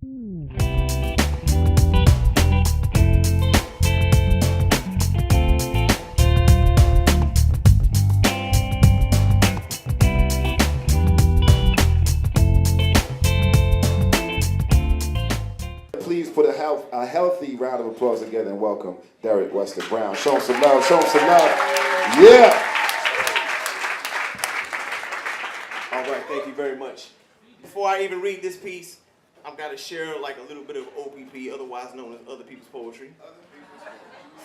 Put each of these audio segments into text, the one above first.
Please put a healthy round of applause together and welcome Derrick, Weston, Brown. Show him some love, show him some love. Yeah! All right, thank you very much. Before I even read this piece, I've got to share like a little bit of OPP, otherwise known as Other People's Poetry,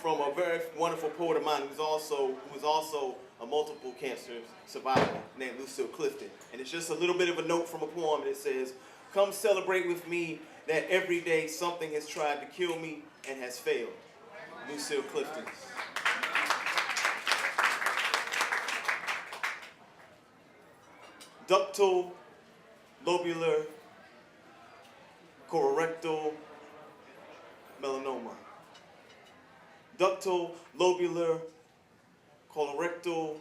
from a very wonderful poet of mine who was also a multiple cancer survivor named Lucille Clifton. And it's just a little bit of a note from a poem that says, "Come celebrate with me that every day something has tried to kill me and has failed." Lucille Clifton. Ductal, lobular, colorectal melanoma. Ductal, lobular, colorectal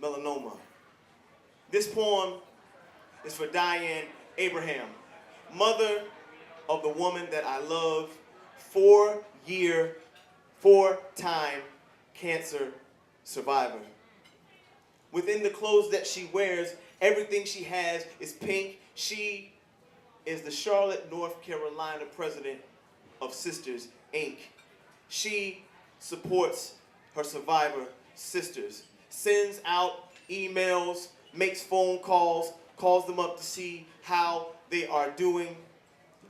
melanoma. This poem is for Diane Abraham, mother of the woman that I love, 4-time cancer survivor. Within the clothes that she wears, everything she has is pink. She is the Charlotte, North Carolina president of Sisters, Inc. She supports her survivor sisters, sends out emails, makes phone calls, calls them up to see how they are doing.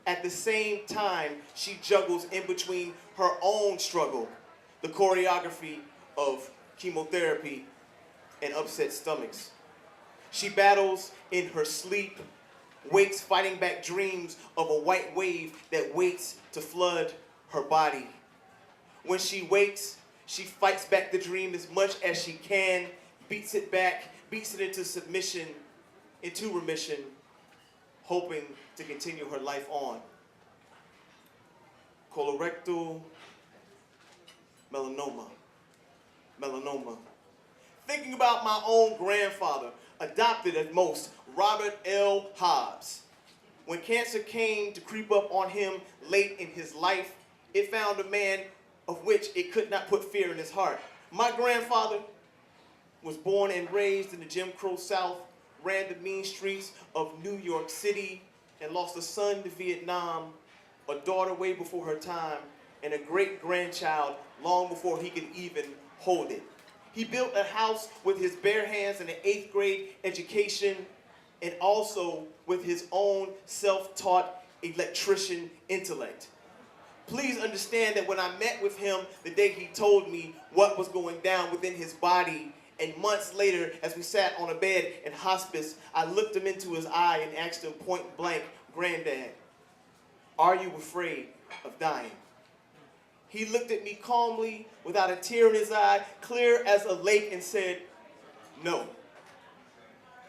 At the same time, she juggles in between her own struggle, the choreography of chemotherapy and upset stomachs. She battles in her sleep, wakes fighting back dreams of a white wave that waits to flood her body. When she wakes, she fights back the dream as much as she can, beats it back, beats it into submission, into remission, hoping to continue her life on. Colorectal melanoma. Thinking about my own grandfather, adopted at most, Robert L. Hobbs. When cancer came to creep up on him late in his life, it found a man of which it could not put fear in his heart. My grandfather was born and raised in the Jim Crow South, ran the mean streets of New York City, and lost a son to Vietnam, a daughter way before her time, and a great-grandchild long before he could even hold it. He built a house with his bare hands and an 8th grade education, and also with his own self-taught electrician intellect. Please understand that when I met with him the day he told me what was going down within his body, and months later, as we sat on a bed in hospice, I looked him into his eye and asked him point blank, "Granddad, are you afraid of dying?" He looked at me calmly, without a tear in his eye, clear as a lake, and said, "No."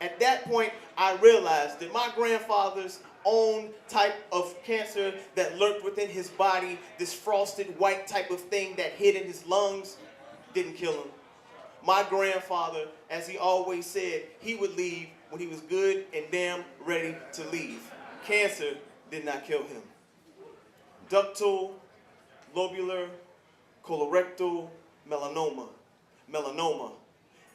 At that point, I realized that my grandfather's own type of cancer that lurked within his body, this frosted white type of thing that hid in his lungs, didn't kill him. My grandfather, as he always said, he would leave when he was good and damn ready to leave. Cancer did not kill him. Ductal, lobular, colorectal melanoma.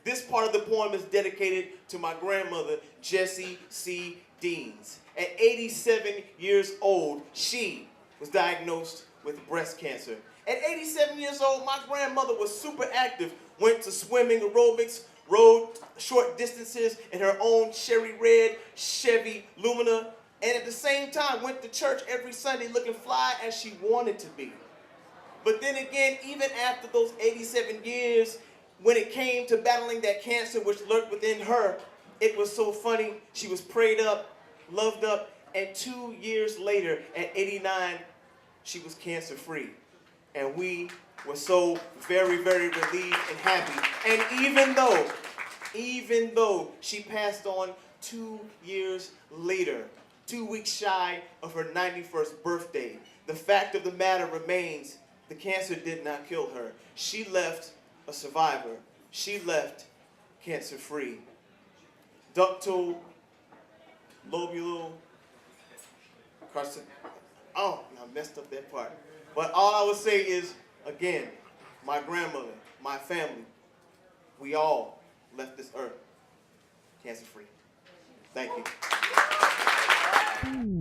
This part of the poem is dedicated to my grandmother, Jessie C. Deans. At 87 years old, she was diagnosed with breast cancer. At 87 years old, my grandmother was super active, went to swimming, aerobics, rode short distances in her own cherry red Chevy Lumina, and at the same time went to church every Sunday looking fly as she wanted to be. But then again, even after those 87 years, when it came to battling that cancer which lurked within her, it was so funny. She was prayed up, loved up, and 2 years later, at 89, she was cancer-free. And we were so very, very relieved and happy. And even though she passed on 2 years later, 2 weeks shy of her 91st birthday, the fact of the matter remains, the cancer did not kill her. She left a survivor. She left cancer-free. Ductal, lobular, Oh, I messed up that part. But all I would say is, again, my grandmother, my family, we all left this earth cancer-free. Thank you.